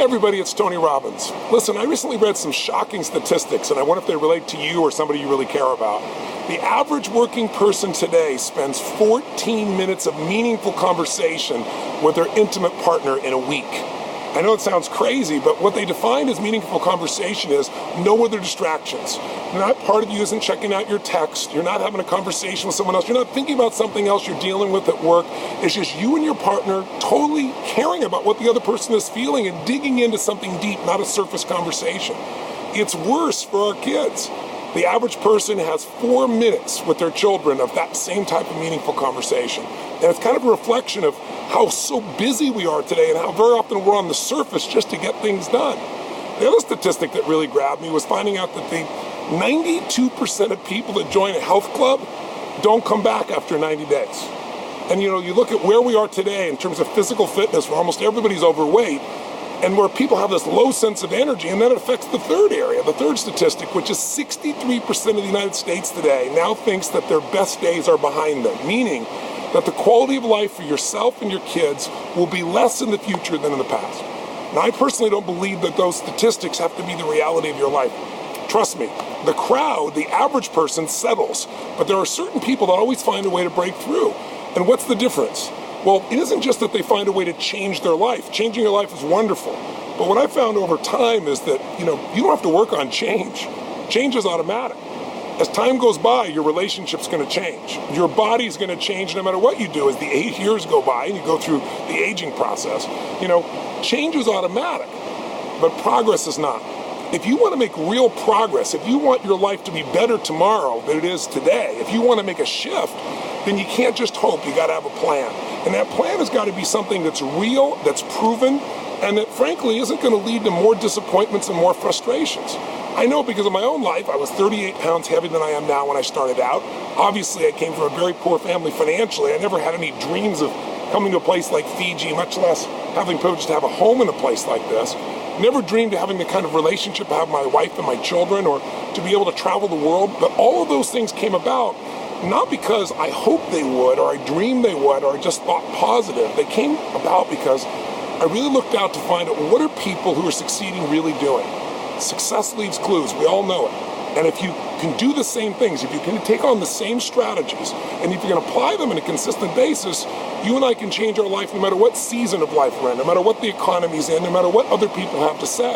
Hey everybody, it's Tony Robbins. Listen, I recently read some shocking statistics, and I wonder if they relate to you or somebody you really care about. The average working person today spends 14 minutes of meaningful conversation with their intimate partner in a week. I know it sounds crazy, but what they define as meaningful conversation is no other distractions. Not part of you isn't checking out your text, you're not having a conversation with someone else, you're not thinking about something else you're dealing with at work. It's just you and your partner totally caring about what the other person is feeling and digging into something deep, not a surface conversation. It's worse for our kids. The average person has 4 minutes with their children of that same type of meaningful conversation. And it's kind of a reflection of how so busy we are today and how very often we're on the surface just to get things done. The other statistic that really grabbed me was finding out that the 92% of people that join a health club don't come back after 90 days. And you look at where we are today in terms of physical fitness, where almost everybody's overweight, and where people have this low sense of energy, and that affects the third area, the third statistic, which is 63% of the United States today now thinks that their best days are behind them, meaning that the quality of life for yourself and your kids will be less in the future than in the past. Now, I personally don't believe that those statistics have to be the reality of your life. Trust me, the crowd, the average person settles, but there are certain people that always find a way to break through. And what's the difference? Well, it isn't just that they find a way to change their life. Changing your life is wonderful. But what I found over time is that, you don't have to work on change. Change is automatic. As time goes by, your relationship's going to change. Your body's going to change no matter what you do as the 8 years go by and you go through the aging process. Change is automatic, but progress is not. If you want to make real progress, if you want your life to be better tomorrow than it is today, if you want to make a shift, then you can't just hope, you got to have a plan. And that plan has got to be something that's real, that's proven, and that frankly isn't going to lead to more disappointments and more frustrations. I know because of my own life, I was 38 pounds heavier than I am now when I started out. Obviously, I came from a very poor family financially. I never had any dreams of coming to a place like Fiji, much less having the privilege to have a home in a place like this. Never dreamed of having the kind of relationship I have with my wife and my children, or to be able to travel the world. But all of those things came about not because I hoped they would, or I dreamed they would, or I just thought positive. They came about because I really looked out to find out what are people who are succeeding really doing. Success leaves clues, we all know it. And if you can do the same things, if you can take on the same strategies, and if you can apply them on a consistent basis, you and I can change our life no matter what season of life we're in, no matter what the economy's in, no matter what other people have to say.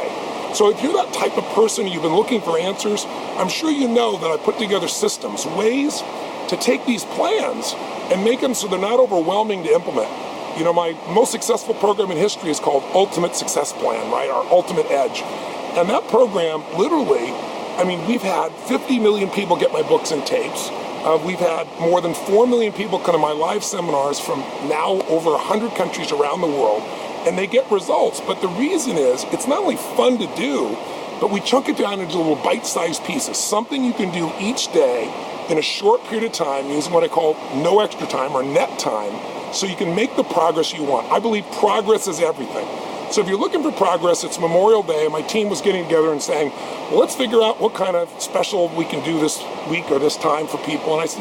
So if you're that type of person, you've been looking for answers, I'm sure you know that I put together systems, ways to take these plans and make them so they're not overwhelming to implement. My most successful program in history is called Ultimate Success Plan, right? Our Ultimate Edge. And that program, literally, we've had 50 million people get my books and tapes. We've had more than 4 million people come to my live seminars from now over 100 countries around the world, and they get results. But the reason is, it's not only fun to do, but we chunk it down into little bite-sized pieces, something you can do each day in a short period of time using what I call no extra time or net time, so you can make the progress you want. I believe progress is everything. So if you're looking for progress, it's Memorial Day, and my team was getting together and saying, well, let's figure out what kind of special we can do this week or this time for people. And I said,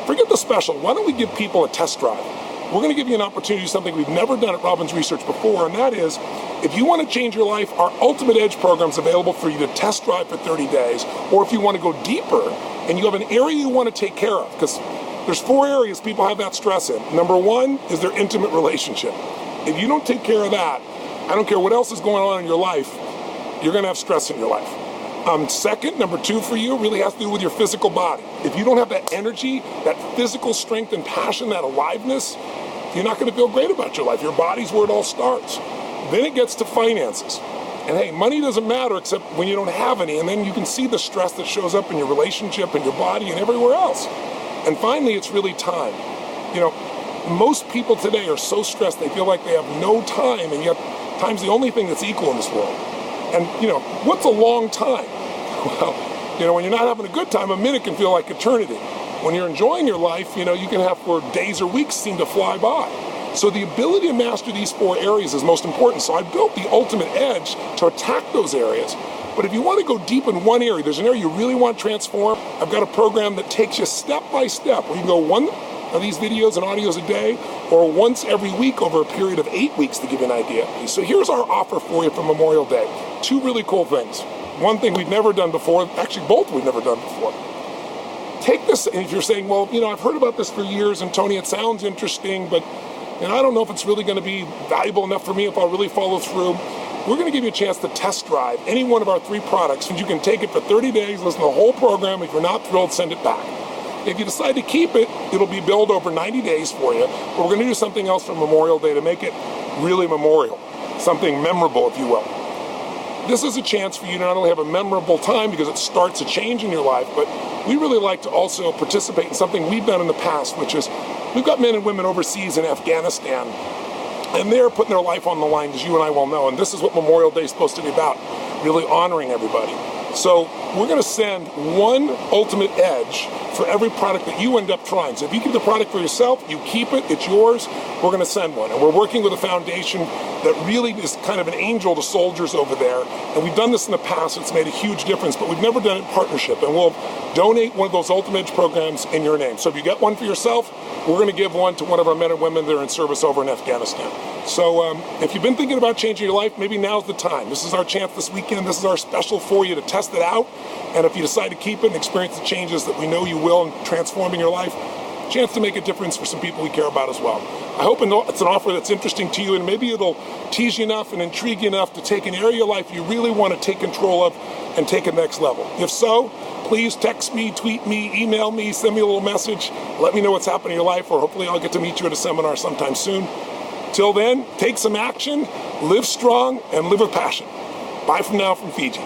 forget the special. Why don't we give people a test drive? We're going to give you an opportunity to do something we've never done at Robbins Research before, and that is, if you want to change your life, our Ultimate Edge program is available for you to test drive for 30 days, or if you want to go deeper and you have an area you want to take care of, because there's 4 areas people have that stress in. Number 1 is their intimate relationship. If you don't take care of that, I don't care what else is going on in your life, you're going to have stress in your life. Second, number 2 for you really has to do with your physical body. If you don't have that energy, that physical strength and passion, that aliveness, you're not going to feel great about your life. Your body's where it all starts. Then it gets to finances. And hey, money doesn't matter except when you don't have any, and then you can see the stress that shows up in your relationship and your body and everywhere else. And finally, it's really time. Most people today are so stressed they feel like they have no time, and yet time's the only thing that's equal in this world. And, what's a long time? Well, when you're not having a good time, a minute can feel like eternity. When you're enjoying your life, you can have for days or weeks seem to fly by. So the ability to master these 4 areas is most important. So I built the Ultimate Edge to attack those areas. But if you want to go deep in one area, there's an area you really want to transform, I've got a program that takes you step by step, where you can go one of these videos and audios a day, or once every week over a period of 8 weeks, to give you an idea. So here's our offer for you for Memorial Day. 2 really cool things. One thing we've never done before, actually both we've never done before. Take this, and if you're saying, well, I've heard about this for years, and Tony, it sounds interesting, but I don't know if it's really going to be valuable enough for me, if I'll really follow through. We're going to give you a chance to test drive any one of our 3 products, and you can take it for 30 days, listen to the whole program. If you're not thrilled, send it back. If you decide to keep it, it'll be billed over 90 days for you, but we're going to do something else for Memorial Day to make it really memorial, something memorable, if you will. This is a chance for you to not only have a memorable time because it starts a change in your life, but we really like to also participate in something we've done in the past, which is we've got men and women overseas in Afghanistan, and they're putting their life on the line, as you and I well know, and this is what Memorial Day is supposed to be about, really honoring everybody. So we're going to send 1 ultimate edge for every product that you end up trying. So if you keep the product for yourself, you keep it, it's yours, we're going to send one. And we're working with a foundation that really is kind of an angel to soldiers over there. And we've done this in the past, it's made a huge difference, but we've never done it in partnership. And we'll donate one of those Ultimate Edge programs in your name. So if you get one for yourself, we're going to give one to one of our men and women that are in service over in Afghanistan. So if you've been thinking about changing your life, maybe now's the time. This is our chance this weekend. This is our special for you to test it out. And if you decide to keep it and experience the changes that we know you will in transforming your life, chance to make a difference for some people we care about as well. I hope it's an offer that's interesting to you, and maybe it'll tease you enough and intrigue you enough to take an area of your life you really want to take control of and take it next level. If so, please text me, tweet me, email me, send me a little message. Let me know what's happening in your life, or hopefully I'll get to meet you at a seminar sometime soon. Till then, take some action, live strong, and live with passion. Bye from now from Fiji.